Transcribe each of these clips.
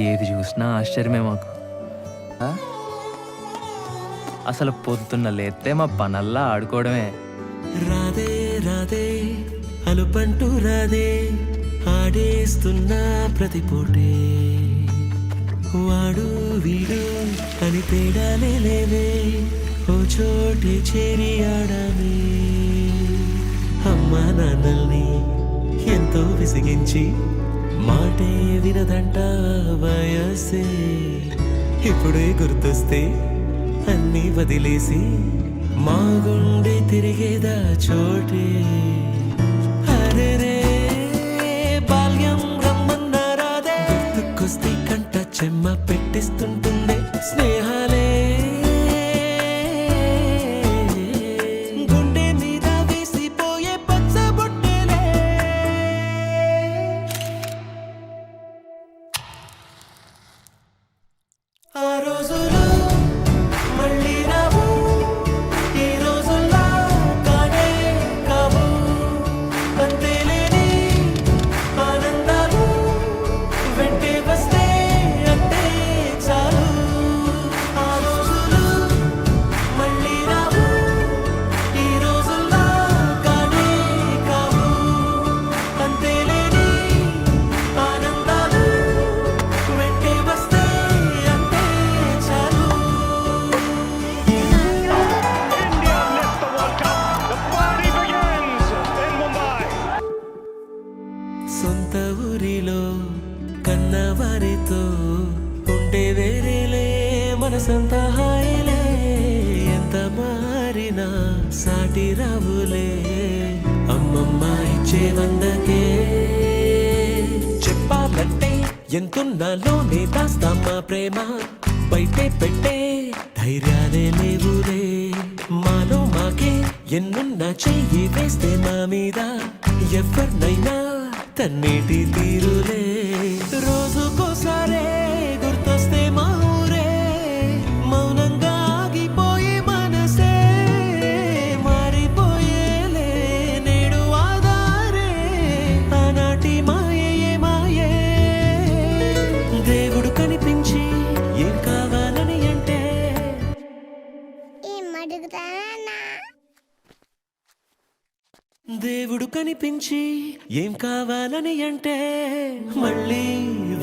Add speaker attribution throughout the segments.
Speaker 1: ఏది చూసినా ఆశ్చర్యమే మాకు. అసలు పొద్దున్న లేస్తే మా పనల్లా ఆడుకోవడమే.
Speaker 2: రాధే రాధే అలుపంటూ రాధే ఆడేస్తున్నా ప్రతి పూటే వాడు వీడు అని తేడాలే లేవే ఓ చోటే చేరి ఆడమే అమ్మా నాన్నల్ని ఎంతో విసిగించి మాటే వినదంట వయసే ఇప్పుడే గుర్తొస్తే అన్నీ వదిలేసి మా గుండె తిరిగేదా చోటే అరే రే బాల్యం రమ్మన్నారాదే గుర్తుకొస్తే కంట చెమ్మ పెట్టిస్తుంటుండే స్నేహాలే గుండె మీద వేసిపోయే పచ్చబొట్టెలే ఆ రోజులు మళ్ళీ రావు ఈ రోజుల్లా కానే కావు అంతేలేని ఆనందాలు వెంటే వస్తే అంతే చాలు ఆ రోజులు మళ్ళీ రావు ఈ రోజుల్లా కానే కావు అంతేలేని ఆనందాలు వెంటే వస్తే అంతే చాలు
Speaker 3: India lift the World Cup. The party begins in Mumbai.
Speaker 2: సొంత ఊరిలో కన్నవారితో ఉండే వేరేలే మనసంత హాయిలే ఎంత మారినా సాటి రావులే అమ్మమ్మ ఇచ్చే వందకే చెప్పాలంటే ఎంతున్నాలోనే దాస్తామా ప్రేమ బయటే పెట్టే ధైర్యాలే లేవులే మాలో మాకే ఎన్నున్నా చెయ్యి వేస్తే మా మీద ఎవరినైనా తన్నేటి తీరులే రోజుకోసారే గుర్తొస్తే మా ఊరే మౌనంగా ఆగిపోయే మనసే మారిపోయేలే నేడు ఆధారే ఆనాటి మాయే మాయే దేవుడు కనిపించి ఏం కావాలని అంటే
Speaker 4: ఏం అడుగుతానా
Speaker 2: దేవుడు కనిపించి ఏం కావాలని అంటే మళ్ళీ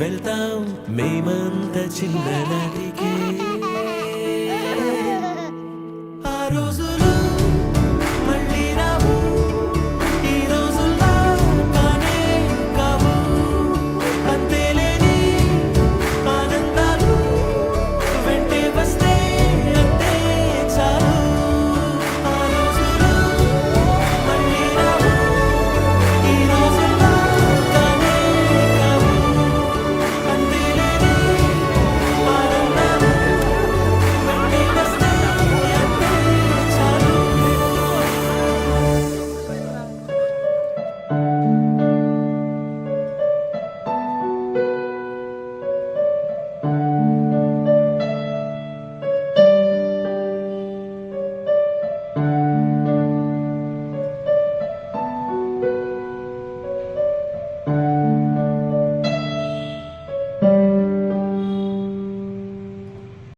Speaker 2: వెళ్తాం మేమంత చిన్ననాటికి